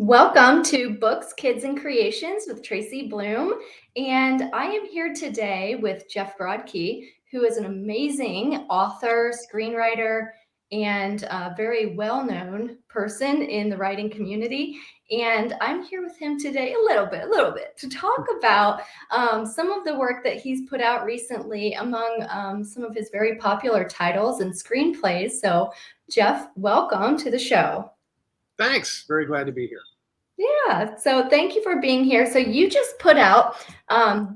Welcome to Books, Kids, and Creations with Tracy Bloom. And I am here today with Geoff Rodkey, who is an amazing author, screenwriter, and a very well-known person in the writing community. And I'm here with him today a little bit to talk about some of the work that he's put out recently among some of his very popular titles and screenplays. So, Geoff, welcome to the show. Thanks. Very glad to be here. Yeah, so thank you for being here. So you just put out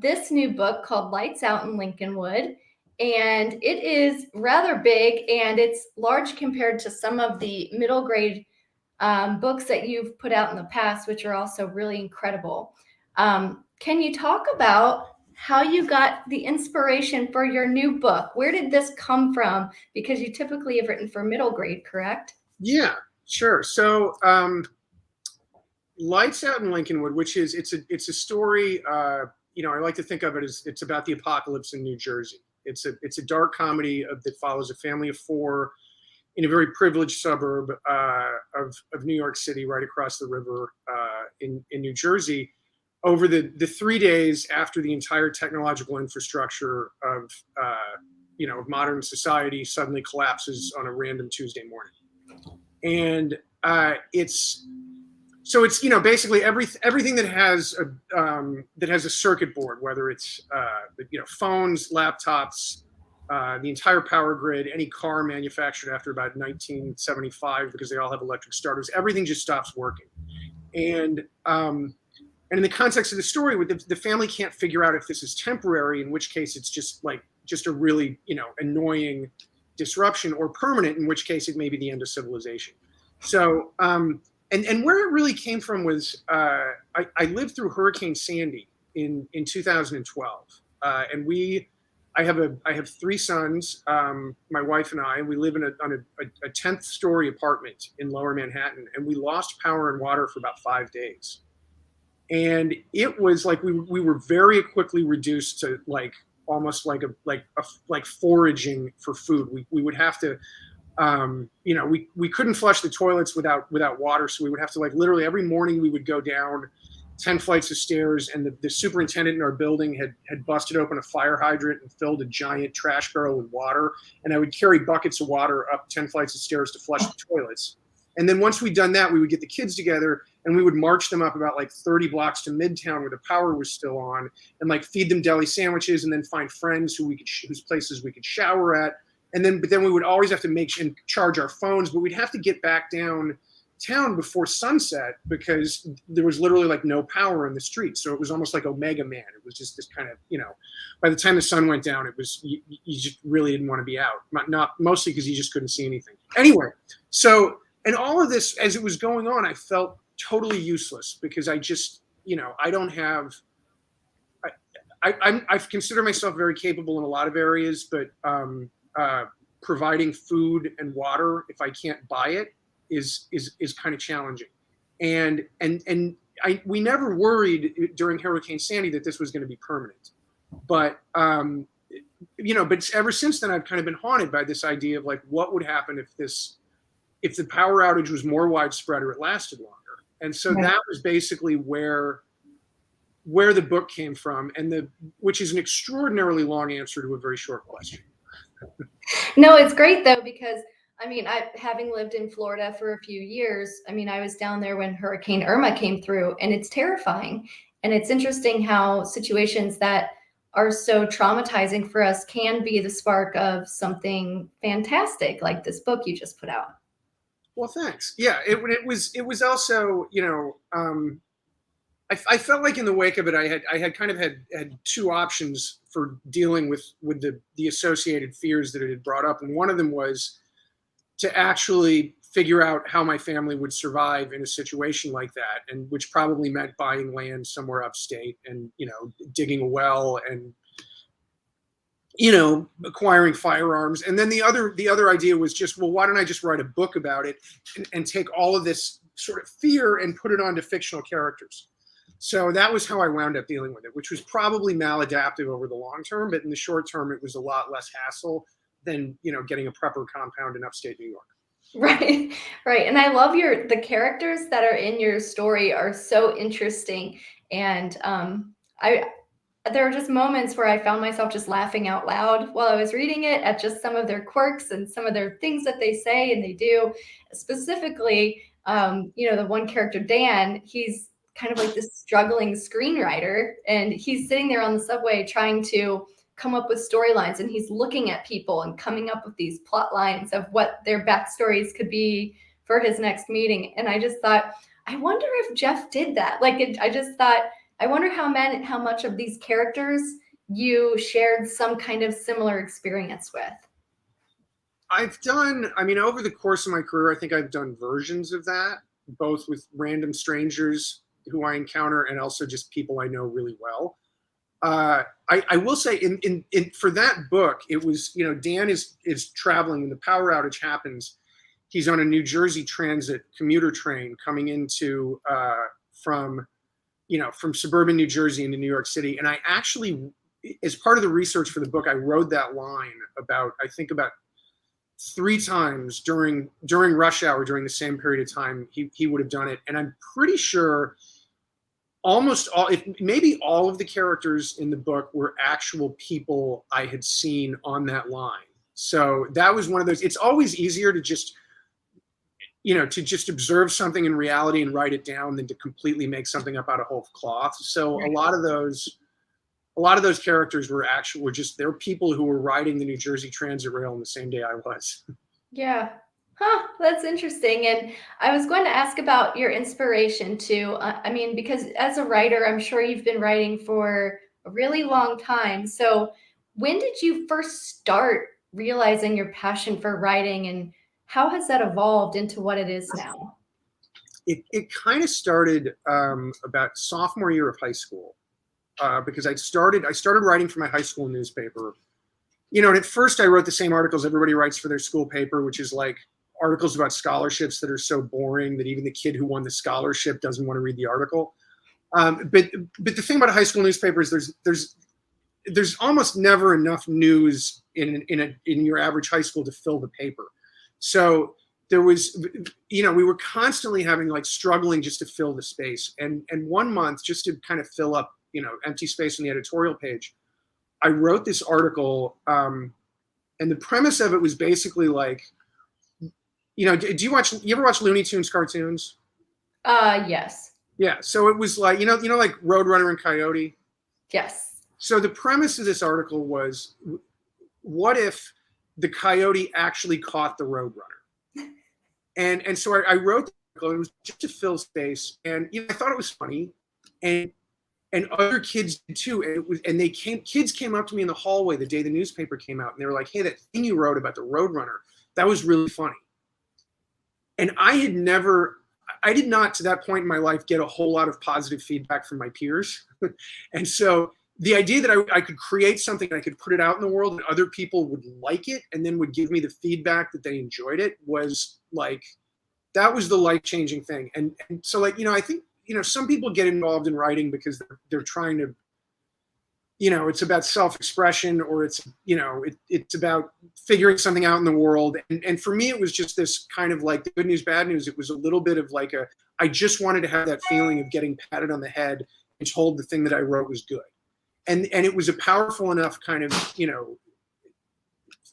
this new book called Out In Lincolnwood, and it is rather big and it's large compared to some of the middle grade books that you've put out in the past, which are also really incredible. Can you talk about how you got the inspiration for your new book? Where did this come from? Because you typically have written for middle grade, correct? Yeah, sure. So Lights Out in Lincolnwood, which is it's a story. I like to think of it as it's about the apocalypse in New Jersey. It's a dark comedy that follows a family of four in a very privileged suburb of New York City, right across the river in New Jersey, over the 3 days after the entire technological infrastructure of modern society suddenly collapses on a random Tuesday morning. And it's basically everything that has a circuit board, whether it's phones, laptops, the entire power grid, any car manufactured after about 1975, because they all have electric starters, everything just stops working. And in the context of the story, the family can't figure out if this is temporary, in which case it's just a really annoying disruption, or permanent, in which case it may be the end of civilization. So and where it really came from was I lived through Hurricane Sandy in 2012, and I have three sons, my wife and I. We live on a 10th story apartment in Lower Manhattan, and we lost power and water for about 5 days. And it was like we were very quickly reduced to almost like foraging for food. We would have to, we couldn't flush the toilets without water, so we would have to literally every morning we would go down 10 flights of stairs, and the superintendent in our building had busted open a fire hydrant and filled a giant trash barrel with water, and I would carry buckets of water up 10 flights of stairs to flush the toilets. And then once we'd done that, we would get the kids together and we would march them up about 30 blocks to Midtown where the power was still on, and feed them deli sandwiches, and then find friends whose places we could shower at. But then we would always have to charge our phones, but we'd have to get back downtown before sunset because there was literally no power in the street. So it was almost like Omega Man. It was just this kind of, by the time the sun went down, it was, you just really didn't want to be out. Not mostly because you just couldn't see anything. Anyway, so, and all of this, as it was going on, I felt totally useless because I just, I don't have, I consider myself very capable in a lot of areas, but providing food and water, if I can't buy it, is kind of challenging. And we never worried during Hurricane Sandy that this was going to be permanent, but but ever since then I've kind of been haunted by this idea of what would happen if the power outage was more widespread or it lasted longer. And so that was basically where the book came from, which is an extraordinarily long answer to a very short question. No, it's great though, because having lived in Florida for a few years, I was down there when Hurricane Irma came through, and it's terrifying. And it's interesting how situations that are so traumatizing for us can be the spark of something fantastic like this book you just put out. Well, thanks. Yeah, it was also, I felt like in the wake of it, I had two options for dealing with the associated fears that it had brought up, and one of them was to actually figure out how my family would survive in a situation like that, and which probably meant buying land somewhere upstate and digging a well and acquiring firearms. And then the other idea was just, well, why don't I just write a book about it and take all of this sort of fear and put it onto fictional characters. So that was how I wound up dealing with it, which was probably maladaptive over the long term, but in the short term, it was a lot less hassle than, getting a prepper compound in upstate New York. Right, right, and I love the characters that are in your story are so interesting, and, I there were just moments where I found myself just laughing out loud while I was reading it at just some of their quirks and some of their things that they say and they do. Specifically, the one character, Dan, he's kind of like this struggling screenwriter, and he's sitting there on the subway trying to come up with storylines, and he's looking at people and coming up with these plot lines of what their backstories could be for his next meeting. And I just thought, I wonder if Geoff did that. I just thought, I wonder how much of these characters you shared some kind of similar experience with. I mean, over the course of my career, I think I've done versions of that, both with random strangers who I encounter and also just people I know really well. I will say in for that book, it was, Dan is traveling when the power outage happens. He's on a New Jersey Transit commuter train coming into from suburban New Jersey into New York City. And I actually, as part of the research for the book, I wrote that line about 3 times during rush hour during the same period of time he would have done it. And I'm pretty sure almost all, if maybe all of the characters in the book were actual people I had seen on that line. So that was one of those. It's always easier to just observe something in reality and write it down than to completely make something up out of whole cloth. So a lot of those characters were just, they're people who were riding the New Jersey Transit rail on the same day I was. Yeah. Huh, that's interesting. And I was going to ask about your inspiration too. I mean, because as a writer, I'm sure you've been writing for a really long time. So when did you first start realizing your passion for writing, and how has that evolved into what it is now? It kind of started about sophomore year of high school, because I started writing for my high school newspaper. And at first I wrote the same articles everybody writes for their school paper, which is like articles about scholarships that are so boring that even the kid who won the scholarship doesn't want to read the article. But the thing about a high school newspaper is there's almost never enough news in your average high school to fill the paper. So there was, we were constantly having struggling just to fill the space. And one month, just to kind of fill up, empty space on the editorial page, I wrote this article, and the premise of it was basically do you ever watch Looney Tunes cartoons? Yes. Yeah. So it was like Roadrunner and Coyote. Yes. So the premise of this article was, what if the coyote actually caught the Roadrunner? And so I wrote the article. It was just to fill space, and I thought it was funny, and other kids did too. And kids came up to me in the hallway the day the newspaper came out, and they were like, "Hey, that thing you wrote about the Roadrunner, that was really funny." And I did not to that point in my life get a whole lot of positive feedback from my peers, and so the idea that I could create something, I could put it out in the world, and other people would like it, and then would give me the feedback that they enjoyed it, was that was the life-changing thing. And so I think some people get involved in writing because they're trying to, it's about self-expression, or it's about figuring something out in the world. And for me, it was just this kind of the good news, bad news. It was a little bit of I just wanted to have that feeling of getting patted on the head and told the thing that I wrote was good. And it was a powerful enough kind of,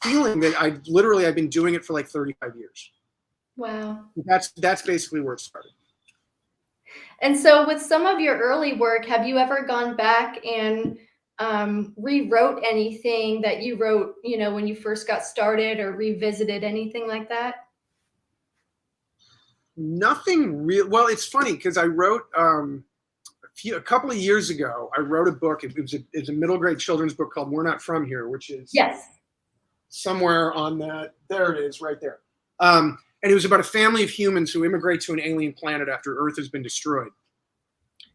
feeling that I've been doing it for 35 years. Wow. That's basically where it started. And so with some of your early work, have you ever gone back and rewrote anything that you wrote, when you first got started, or revisited anything like that? Nothing real. Well, it's funny because I wrote a couple of years ago, I wrote a book. It was a middle grade children's book called We're Not From Here, which is somewhere on that. There it is, right there. And it was about a family of humans who immigrate to an alien planet after Earth has been destroyed.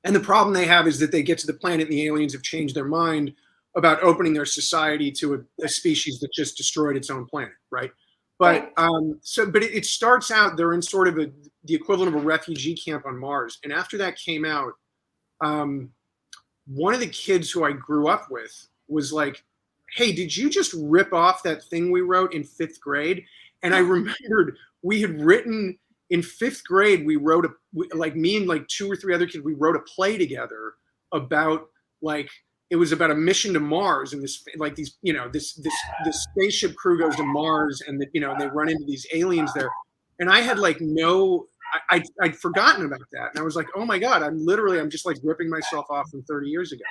And the problem they have is that they get to the planet and the aliens have changed their mind about opening their society to a species that just destroyed its own planet, right? But it starts out, they're in sort of the equivalent of a refugee camp on Mars. And after that came out, one of the kids who I grew up with was like, "Hey, did you just rip off that thing we wrote in 5th grade?" And I remembered we had written in 5th grade, we wrote like me and like 2 or 3 other kids, we wrote a play together about like, it was about a mission to Mars, and this like these, this spaceship crew goes to Mars, and they run into these aliens there. And I had like I'd forgotten about that. And I was like, oh my God, I'm just like ripping myself off from 30 years ago.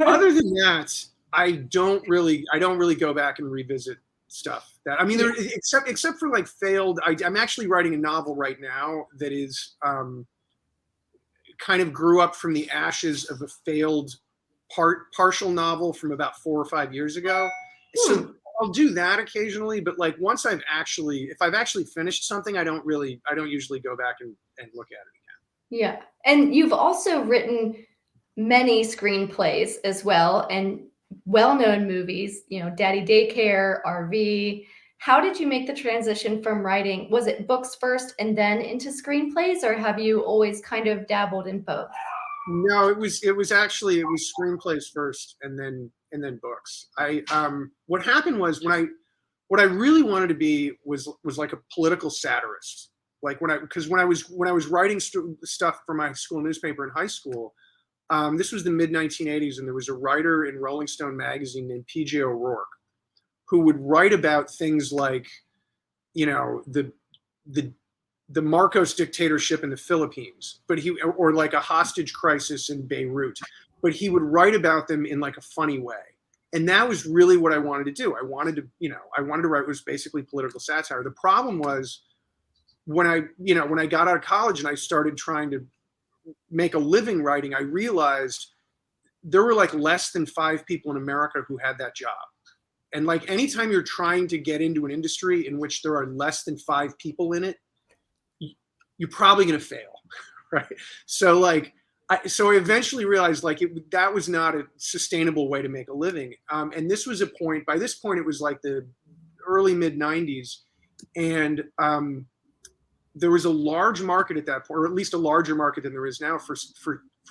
Other than that, I don't really go back and revisit stuff that, I mean, there, except for like failed, I'm actually writing a novel right now that is kind of grew up from the ashes of a failed partial novel from about 4 or 5 years ago. So I'll do that occasionally, but like once if I've actually finished something, I don't usually go back and look at it again. Yeah. And you've also written many screenplays as well, and well-known movies, Daddy Daycare, RV. How did you make the transition from writing? Was it books first and then into screenplays, or have you always kind of dabbled in both? No, it was screenplays first and then books. What happened was what I really wanted to be was like a political satirist. Like when I was writing stuff for my school newspaper in high school, this was the mid 1980s, and there was a writer in Rolling Stone magazine named P.J. O'Rourke, who would write about things like, the Marcos dictatorship in the Philippines, or like a hostage crisis in Beirut, but he would write about them in like a funny way. And that was really what I wanted to do. I wanted to write, was basically political satire. The problem was when I got out of college and I started trying to make a living writing, I realized there were like less than 5 people in America who had that job. And like anytime you're trying to get into an industry in which there are less than 5 people in it, you're probably going to fail, right? So like, I eventually realized like that was not a sustainable way to make a living. And this was by this point, it was like the early mid 90s. And there was a large market at that point, or at least a larger market than there is now for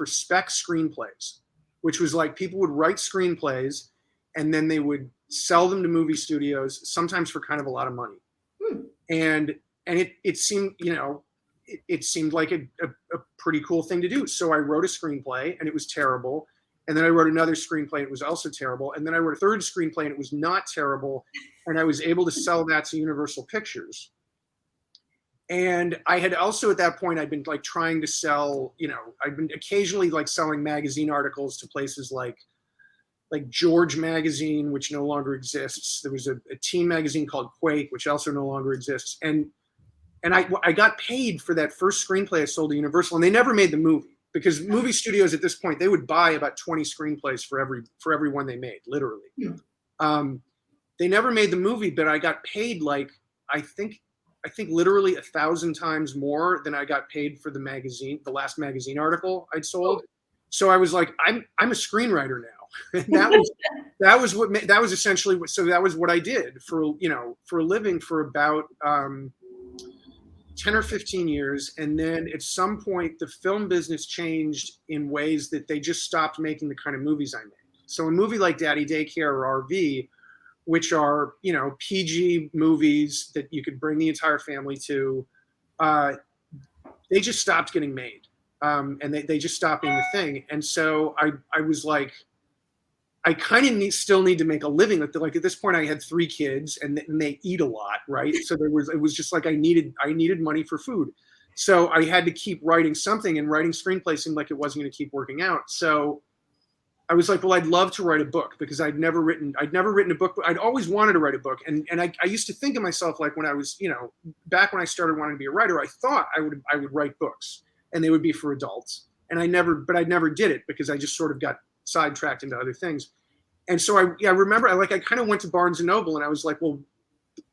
spec screenplays, which was like people would write screenplays and then they would sell them to movie studios, sometimes for kind of a lot of money. And it seemed, it seemed like a pretty cool thing to do. So I wrote a screenplay and it was terrible. And then I wrote another screenplay and it was also terrible. And then I wrote a third screenplay and it was not terrible. And I was able to sell that to Universal Pictures. And I had also at that point, I'd been like trying to sell, I'd been occasionally like selling magazine articles to places like George Magazine, which no longer exists. There was a teen magazine called Quake, which also no longer exists. And I got paid for that first screenplay I sold to Universal, and they never made the movie because movie studios at this point, they would buy about 20 screenplays for every one they made, literally. They never made the movie, but I got paid like, I think literally 1,000 times more than I got paid for the last magazine article I'd sold. So I was like, I'm a screenwriter now. And that was essentially what I did for a living for about 10 or 15 years. And then at some point the film business changed in ways that they just stopped making the kind of movies I made. So a movie like Daddy Daycare or RV, which are, PG movies that you could bring the entire family to, they just stopped getting made. And they just stopped being a thing. And so I was like, I kind of still need to make a living. Like at this point, I had 3 kids, and they eat a lot, right? So it was just like I needed money for food, so I had to keep writing something. And writing screenplays seemed like it wasn't going to keep working out. So I was like, well, I'd love to write a book because I'd never written a book. But I'd always wanted to write a book, and I used to think of myself like when I was back when I started wanting to be a writer, I thought I would write books, and they would be for adults. And I never did it because I just sort of got sidetracked into other things. And so I remember I kind of went to Barnes and Noble and I was like, well,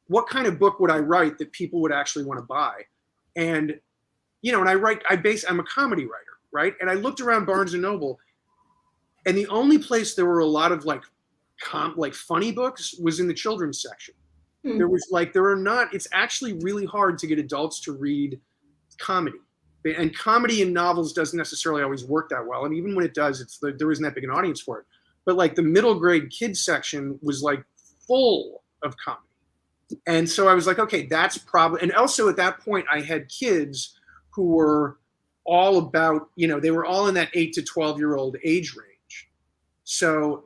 what kind of book would I write that people would actually want to buy? And, and I'm a comedy writer, right? And I looked around Barnes and Noble, and the only place there were a lot of like funny books was in the children's section. It's actually really hard to get adults to read comedy. And comedy in novels doesn't necessarily always work that well. And even when it does, there isn't that big an audience for it. But like the middle grade kids section was like full of comedy. And so I was like, okay, that's probably, and also at that point I had kids who were all about, they were all in that 8 to 12-year-old age range. So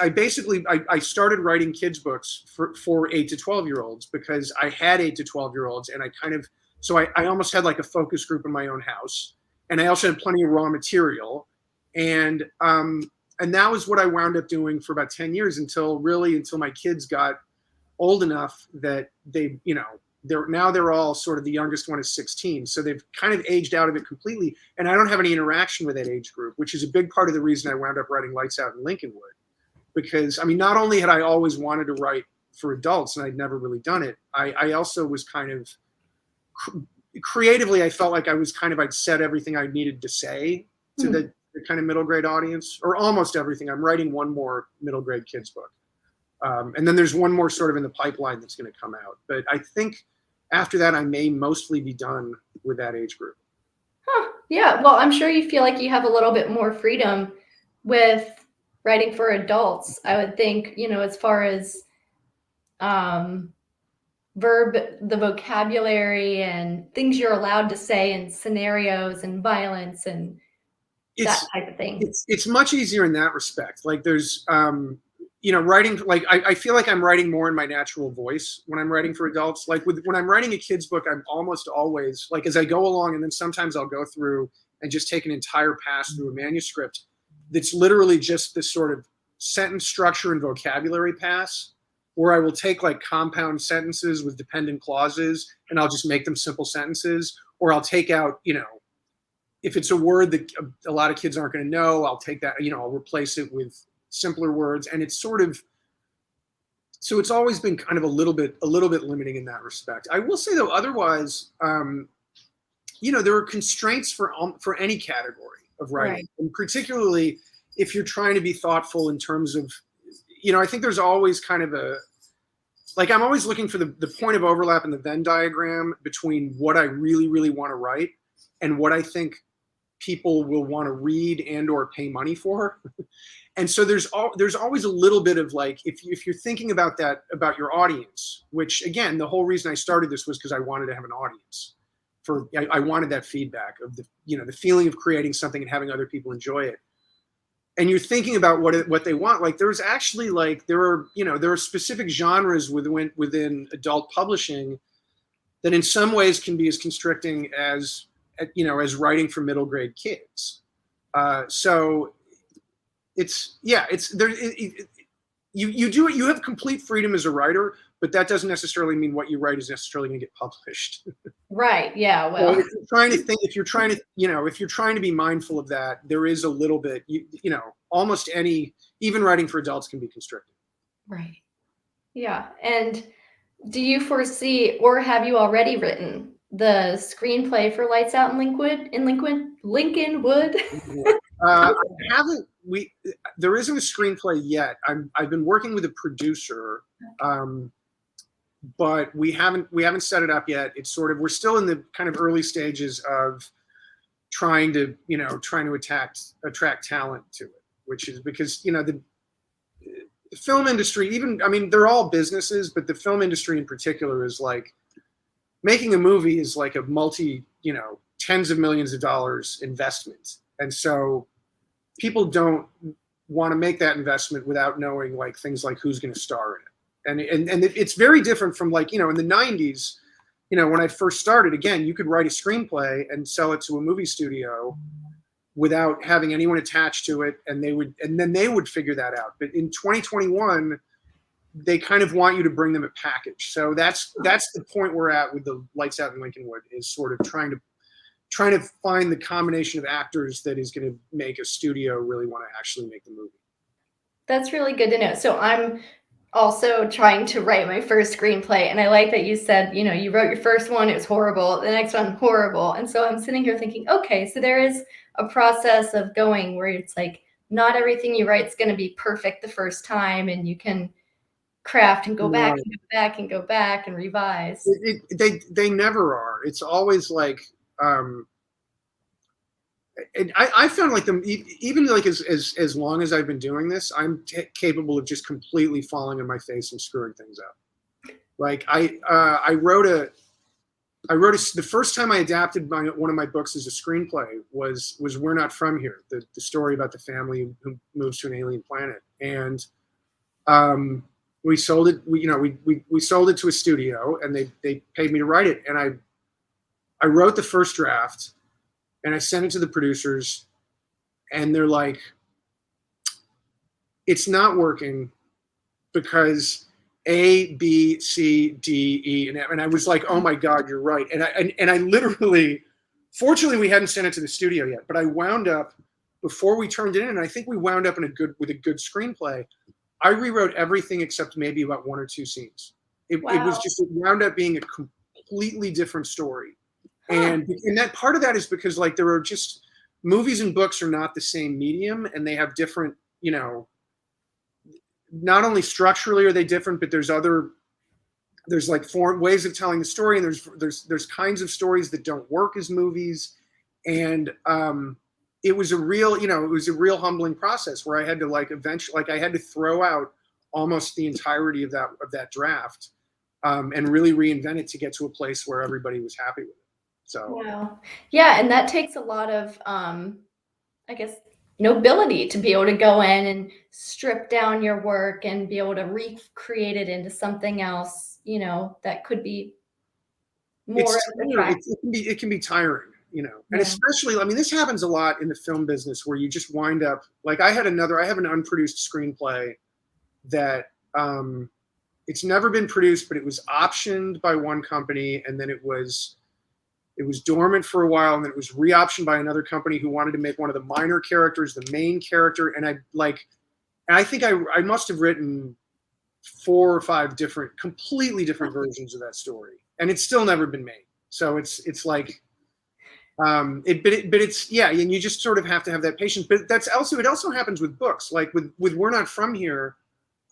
I basically, I started writing kids books for 8 to 12-year-olds because I had 8 to 12-year-olds, and so I almost had like a focus group in my own house, and I also had plenty of raw material. And that was what I wound up doing for about 10 years until my kids got old enough that they're all sort of, the youngest one is 16. So they've kind of aged out of it completely. And I don't have any interaction with that age group, which is a big part of the reason I wound up writing Lights Out in Lincolnwood. Because, I mean, not only had I always wanted to write for adults and I'd never really done it, I also was kind of, creatively, I felt like I'd said everything I needed to say to the kind of middle grade audience, or almost everything. I'm writing one more middle grade kids book. And then there's one more sort of in the pipeline that's going to come out. But I think after that, I may mostly be done with that age group. Huh. Yeah. Well, I'm sure you feel like you have a little bit more freedom with writing for adults. I would think, as far as the vocabulary and things you're allowed to say, and scenarios and violence and that type of thing. It's much easier in that respect. Like there's, writing, like I feel like I'm writing more in my natural voice when I'm writing for adults. Like when I'm writing a kid's book, I'm almost always, like, as I go along, and then sometimes I'll go through and just take an entire pass through a manuscript that's literally just this sort of sentence structure and vocabulary pass, where I will take like compound sentences with dependent clauses and I'll just make them simple sentences, or I'll take out, if it's a word that a lot of kids aren't going to know, I'll take that, I'll replace it with simpler words. And it's sort of, so it's always been kind of a little bit limiting in that respect. I will say though, otherwise, there are constraints for any category of writing, right. And particularly if you're trying to be thoughtful in terms of, I think there's always kind of I'm always looking for the point of overlap in the Venn diagram between what I really, really want to write and what I think people will want to read and or pay money for. And so there's always a little bit of like, if you're thinking about that, about your audience, which again, the whole reason I started this was because I wanted to have an audience. I wanted that feedback of the feeling of creating something and having other people enjoy it. And you're thinking about what they want. Like there's actually there are specific genres within adult publishing that in some ways can be as constricting as writing for middle grade kids. So you have complete freedom as a writer, but that doesn't necessarily mean what you write is necessarily going to get published. Right. Yeah. Well, so if you're trying to be mindful of that, there is a little bit, almost even writing for adults can be constricting. Right. Yeah. And do you foresee, or have you already written the screenplay for Lights Out in Lincolnwood? I haven't. There isn't a screenplay yet. I've been working with a producer, but we haven't set it up yet. It's sort of, we're still in the kind of early stages of trying to attract talent to it, which is because the film industry, they're all businesses, but the film industry in particular is like, making a movie is like a tens of millions of dollars investment. And so people don't want to make that investment without knowing like things like who's going to star in it. And it's very different from in the 90s, when I first started, again, you could write a screenplay and sell it to a movie studio without having anyone attached to it. And then they would figure that out. But in 2021, they kind of want you to bring them a package. So that's the point we're at with the Lights Out in Lincolnwood, is sort of trying to find the combination of actors that is going to make a studio really want to actually make the movie. That's really good to know. So I'm also trying to write my first screenplay, and I like that you said, you wrote your first one, it was horrible, the next one horrible. And so I'm sitting here thinking, okay, so there is a process of going where it's like not everything you write is going to be perfect the first time, and you can craft and go back and go back and go back and revise. They never are. It's always like, and I found like even like as long as I've been doing this, I'm capable of just completely falling on my face and screwing things up. Like I wrote the first time I adapted one of my books as a screenplay was We're Not From Here, the story about the family who moves to an alien planet. And we sold it. We sold it to a studio, and they paid me to write it. And I wrote the first draft, and I sent it to the producers, and they're like, "It's not working because A, B, C, D, E, and F." And I was like, "Oh my God, you're right." And I literally, fortunately, we hadn't sent it to the studio yet, but I wound up, before we turned it in, and I think we wound up with a good screenplay. I rewrote everything except maybe about one or two scenes. It wound up being a completely different story. And that part of that is because, like, there are just, movies and books are not the same medium, and they have different, not only structurally are they different, but there's like ways of telling the story, and there's kinds of stories that don't work as movies. And it was a real humbling process where I had to, like, eventually, like, I had to throw out almost the entirety of that draft, and really reinvent it to get to a place where everybody was happy with it. So yeah, and that takes a lot of I guess nobility to be able to go in and strip down your work and be able to recreate it into something else, that could be more attractive. It can be tiring, and especially, I mean, this happens a lot in the film business where you just wind up, like, I have an unproduced screenplay that it's never been produced, but it was optioned by one company, and then it was dormant for a while, and then it was re-optioned by another company who wanted to make one of the minor characters the main character. And I think I must have written 4 or 5 completely different versions of that story, and it's still never been made. So it's like, but it's, yeah, and you just sort of have to have that patience. But it also happens with books. Like with We're Not From Here,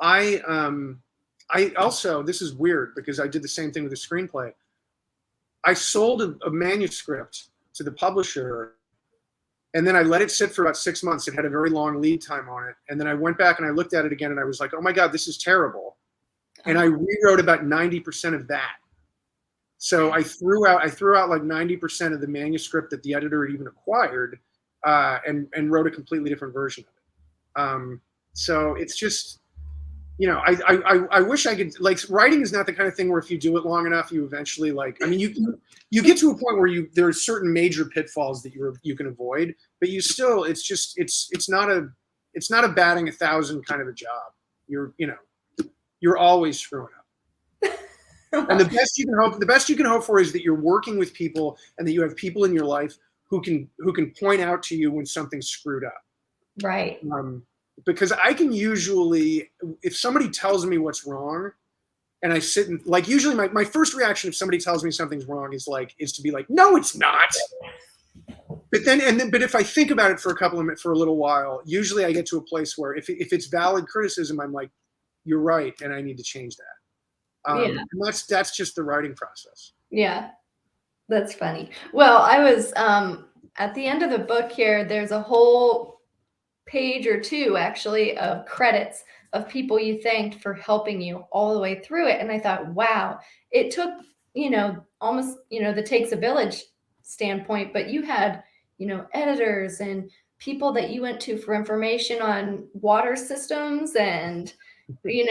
I also, this is weird because I did the same thing with the screenplay. I sold a manuscript to the publisher, and then I let it sit for about 6 months. It had a very long lead time on it. And then I went back and I looked at it again, and I was like, "Oh my God, this is terrible." And I rewrote about 90% of that. So I threw out like 90% of the manuscript that the editor had even acquired, and wrote a completely different version of it. So it's just, I wish I could, like, writing is not the kind of thing where if you do it long enough, you eventually, like, I mean, you get to a point where there are certain major pitfalls that you can avoid, but you still, it's not a batting 1,000 kind of a job. You're always screwing up. And the best you can hope for is that you're working with people, and that you have people in your life who can point out to you when something's screwed up. Right. Because I can usually, if somebody tells me what's wrong, and I sit and, like, usually my first reaction if somebody tells me something's wrong is to be like, "No, it's not." But if I think about it for a little while, usually I get to a place where if it's valid criticism, I'm like, "You're right, and I need to change that." And that's just the writing process. Yeah, that's funny. Well, I was at the end of the book here, there's a whole page or two actually of credits of people you thanked for helping you all the way through it. And I thought, wow, it took, almost, the takes a village standpoint, but you had, editors and people that you went to for information on water systems and, the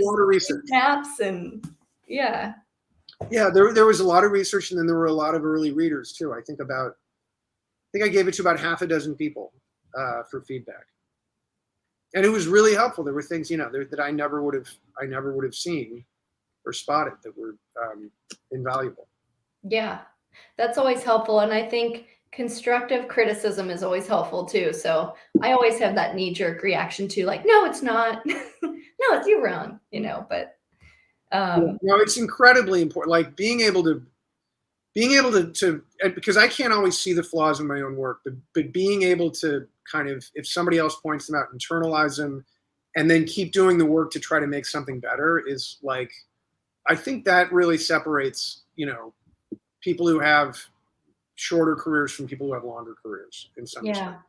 water research maps and yeah. Yeah, there was a lot of research, and then there were a lot of early readers too. I think I gave it to about half a dozen people for feedback, and it was really helpful. There were things, that I never would have seen or spotted that were invaluable. Yeah, that's always helpful, and I think constructive criticism is always helpful too. So I always have that knee-jerk reaction to, like, no, it's not. No, it's, you're wrong, but no, it's incredibly important. Like being able to because I can't always see the flaws in my own work, but being able to kind of, if somebody else points them out, internalize them, and then keep doing the work to try to make something better is, like, I think that really separates, people who have shorter careers from people who have longer careers in some respect.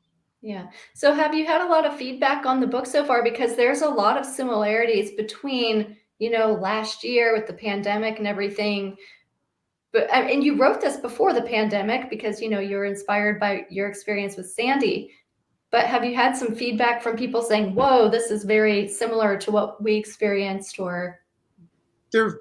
Yeah. So have you had a lot of feedback on the book so far? Because there's a lot of similarities between, last year with the pandemic and everything. But and you wrote this before the pandemic because you're inspired by your experience with Sandy. But have you had some feedback from people saying, "Whoa, this is very similar to what we experienced," or? There have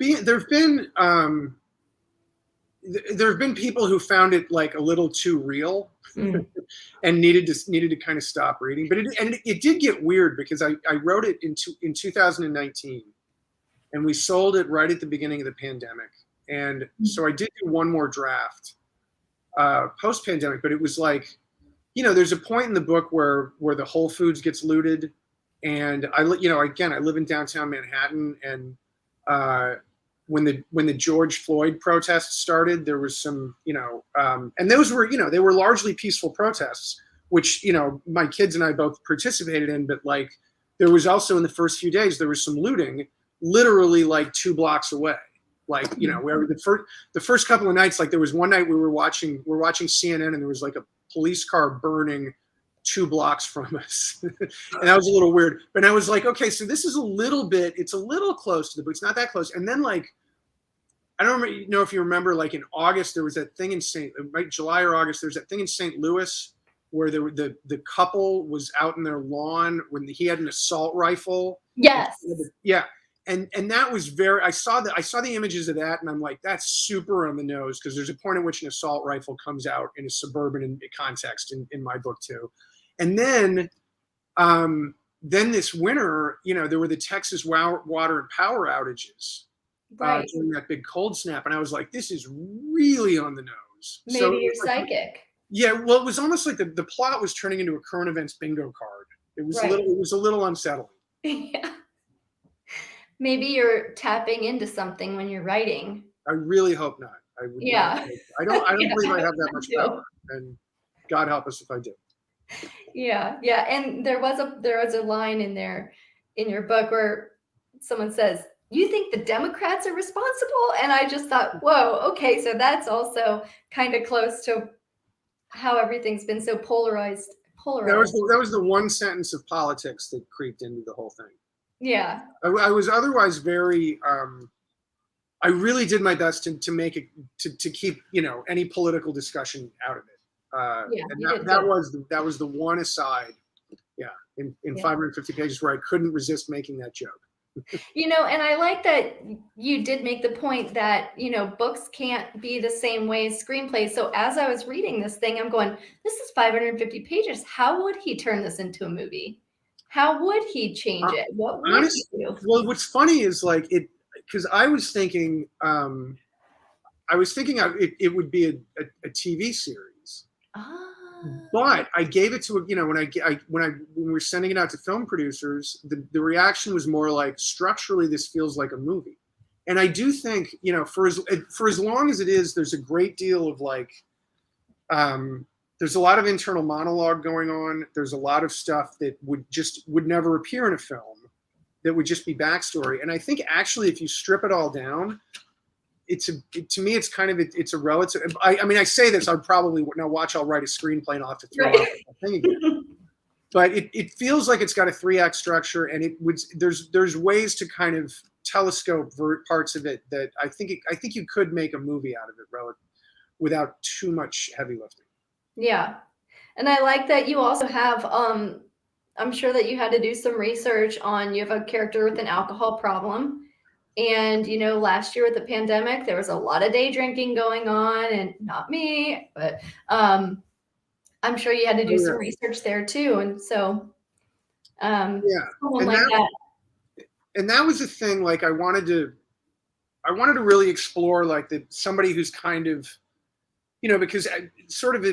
been people who found it like a little too real and needed to kind of stop reading. But it did get weird because I wrote it in 2019, and we sold it right at the beginning of the pandemic. And so I did do one more draft post pandemic, but it was like, there's a point in the book where the Whole Foods gets looted, and I live in downtown Manhattan, and when the George Floyd protests started, there was some, and those were, they were largely peaceful protests, which, my kids and I both participated in, but like, there was also in the first few days, there was some looting literally like 2 blocks away. Like, where the first couple of nights, like there was one night we're watching CNN, and there was like a police car burning 2 blocks from us. And that was a little weird, but I was like, okay, so this is it's a little close to the book. It's not that close. And then like, I don't know if you remember, like in August, there was that thing in July or August, there's that thing in St. Louis where the couple was out in their lawn when he had an assault rifle. Yes. Yeah. And that was I saw the images of that, and I'm like, that's super on the nose, because there's a point at which an assault rifle comes out in a suburban context in my book too. And then this winter, there were the Texas water and power outages during that big cold snap, and I was like, this is really on the nose. Maybe so you're psychic. Yeah, well, it was almost like the plot was turning into a current events bingo card. It was a little unsettling. Yeah. Maybe you're tapping into something when you're writing. I really hope not. I don't believe I have that much power, and God help us if I do. Yeah. And there was a line in there in your book where someone says, "You think the Democrats are responsible?" And I just thought, whoa, okay, so that's also kind of close to how everything's been so polarized. That was the one sentence of politics that creeped into the whole thing. Yeah. I was otherwise very, I really did my best to make it, to keep, any political discussion out of it. And that was the one aside, in 550 pages where I couldn't resist making that joke. And I like that you did make the point that, books can't be the same way as screenplays. So as I was reading this thing, I'm going, this is 550 pages. How would he turn this into a movie? How would he change it? What would he do? Well, what's funny is like because I was thinking it would be a TV series. But I gave it to when we were sending it out to film producers, the reaction was more like, structurally this feels like a movie. And I do think, for as long as it is, there's a great deal of like there's a lot of internal monologue going on. There's a lot of stuff that would never appear in a film, that would just be backstory. And I think actually, if you strip it all down, to me, it's a relative. I mean, I say this, I'll write a screenplay and I'll have to throw out the thing again. But it feels like it's got a 3-act structure, and there's ways to kind of telescope parts of it that I think you could make a movie out of it without too much heavy lifting. Yeah. And I like that you also have, I'm sure that you had to do some research on, you have a character with an alcohol problem. And, last year with the pandemic, there was a lot of day drinking going on, and not me, but I'm sure you had to do some research there too. And so, someone like that. And that was the thing, like I wanted to really explore like somebody who's kind of, because sort of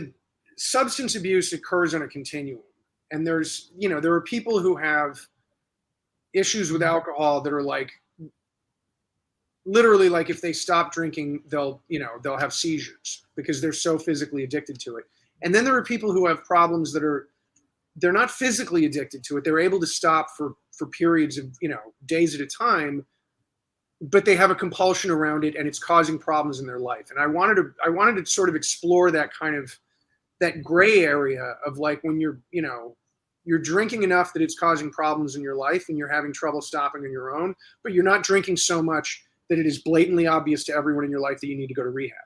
substance abuse occurs on a continuum, and there are people who have issues with alcohol that are like, literally, like if they stop drinking, they'll have seizures because they're so physically addicted to it. And then there are people who have problems they're not physically addicted to it. They're able to stop for periods of, days at a time, but they have a compulsion around it, and it's causing problems in their life. And I wanted to sort of explore that kind of, that gray area of like when you're you're drinking enough that it's causing problems in your life and you're having trouble stopping on your own, but you're not drinking so much that it is blatantly obvious to everyone in your life that you need to go to rehab.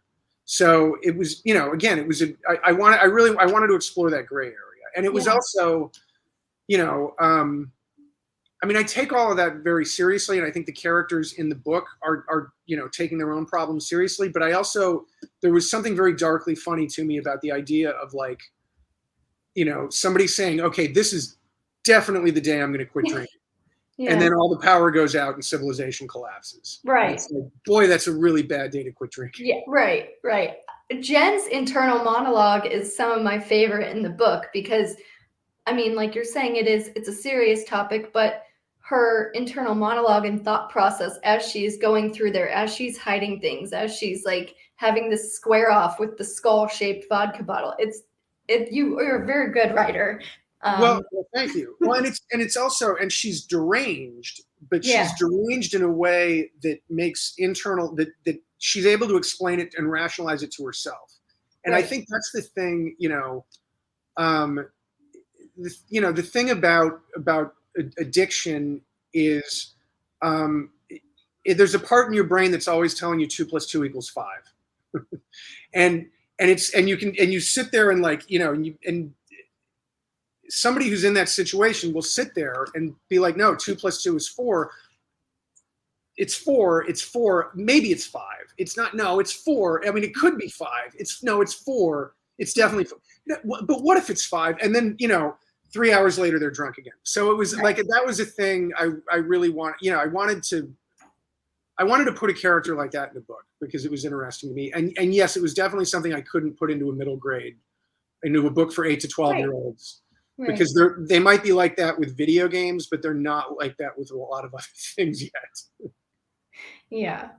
So it was, again, it was, I wanted to explore that gray area. And it was also, I take all of that very seriously. And I think the characters in the book are taking their own problems seriously. But there was something very darkly funny to me about the idea of like, somebody saying, okay, this is definitely the day I'm going to quit drinking. Yeah. And then all the power goes out and civilization collapses. Right. It's like, boy, that's a really bad day to quit drinking. Yeah, right. Jen's internal monologue is some of my favorite in the book because, like you're saying, it's a serious topic, but her internal monologue and thought process as she's going through there, as she's hiding things, as she's like having this square off with the skull-shaped vodka bottle. You're a very good writer. Well, thank you. Well, and it's also, and she's deranged, but she's deranged in a way that makes that she's able to explain it and rationalize it to herself. And right. I think that's the thing, the thing about addiction is, there's a part in your brain that's always telling you 2 + 2 = 5. and you sit there and like, and somebody who's in that situation will sit there and be like, no, 2 + 2 is 4. It's 4. It's 4. Maybe it's 5. It's not. No, it's 4. It could be 5. It's 4. It's definitely 4. But what if it's 5? And then, 3 hours later, they're drunk again. So it was right. Like, that was a thing I really want. I wanted to put a character like that in the book because it was interesting to me. And yes, it was definitely something I couldn't put into a book for 8 to 12-year-olds. Right. Because they might be like that with video games, but they're not like that with a lot of other things yet. Yeah.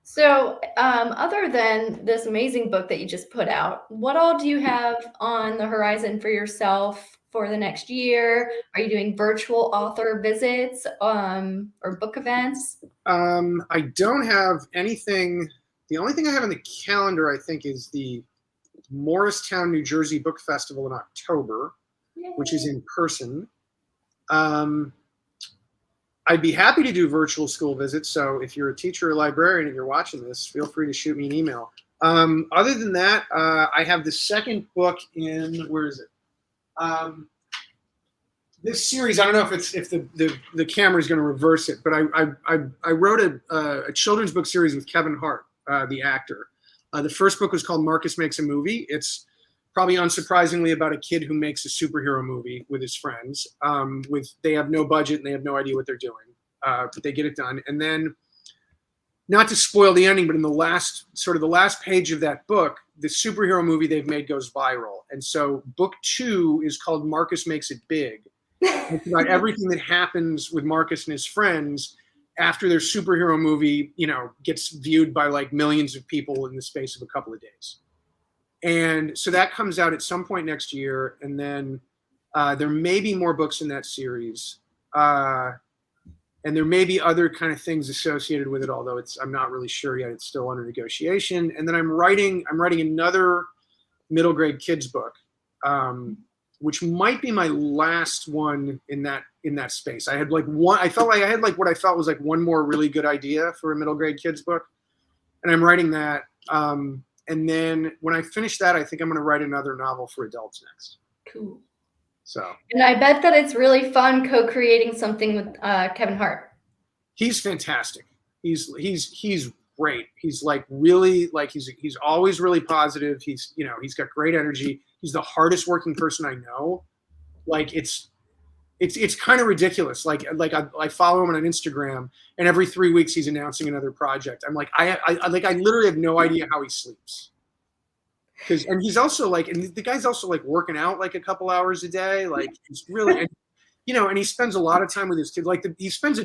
So other than this amazing book that you just put out, what all do you have on the horizon for yourself for the next year? Are you doing virtual author visits or book events? I don't have anything. The only thing I have on the calendar, I think, is the Morristown, New Jersey Book Festival in October. Yay. Which is in person. I'd be happy to do virtual school visits. So if you're a teacher or librarian and you're watching this, feel free to shoot me an email. Other than that, I have the second book in, where is it? This series, I don't know if the camera is going to reverse it, but I wrote a children's book series with Kevin Hart, the actor. The first book was called Marcus Makes a Movie. It's probably unsurprisingly about a kid who makes a superhero movie with his friends. They have no budget and they have no idea what they're doing, but they get it done. And then, not to spoil the ending, but in the last page of that book, the superhero movie they've made goes viral. And so book 2 is called Marcus Makes It Big. It's about everything that happens with Marcus and his friends after their superhero movie, gets viewed by like millions of people in the space of a couple of days. And so that comes out at some point next year. And then there may be more books in that series. And there may be other kind of things associated with it, although I'm not really sure yet. It's still under negotiation. And then I'm writing another middle grade kids book, which might be my last one in that space. I had like one, I felt like I had like what I felt was like one more really good idea for a middle grade kids book. And I'm writing that. And then when I finish that, I think I'm going to write another novel for adults next. Cool. So. And I bet that it's really fun co-creating something with Kevin Hart. He's fantastic. He's great. He's like really like he's always really positive. He's got great energy. He's the hardest working person I know. Like it's kind of ridiculous. Like I follow him on Instagram, and every 3 weeks he's announcing another project. I'm like, I literally have no idea how he sleeps. And he's also like, and the guy's also like working out like a couple hours a day. Like it's really, and he spends a lot of time with his kids. Like he spends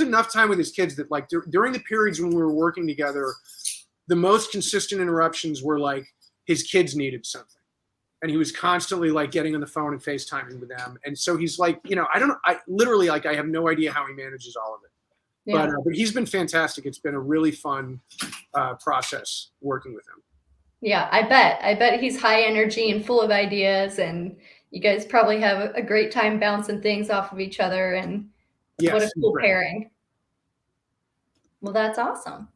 enough time with his kids that like during the periods when we were working together, the most consistent interruptions were like his kids needed something. And he was constantly like getting on the phone and FaceTiming with them. And so he's like, I literally like, I have no idea how he manages all of it. Yeah. But he's been fantastic. It's been a really fun process working with him. Yeah, I bet he's high energy and full of ideas. And You guys probably have a great time bouncing things off of each other, and Yes, what a cool great. pairing. Well, that's awesome.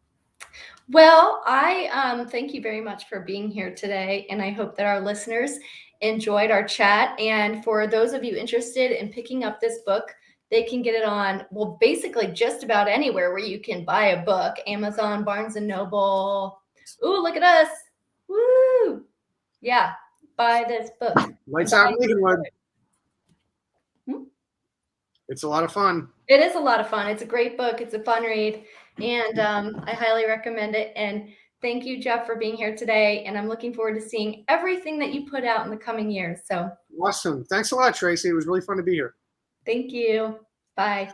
Well, I thank you very much for being here today, and I hope that our listeners enjoyed our chat. And for those of you interested in picking up this book, they can get it on, well, basically just about anywhere where you can buy a book. Amazon, Barnes and Noble. Ooh, look at us. Woo! Yeah, buy this book. Lights Out in Lincolnwood. Hmm? It's a lot of fun. It is a lot of fun. It's a great book. It's a fun read, and I highly recommend it. And thank you, Geoff, for being here today. And I'm looking forward to seeing everything that you put out in the coming years. So Awesome. Thanks a lot, Tracy. It was really fun to be here. thank you. Bye.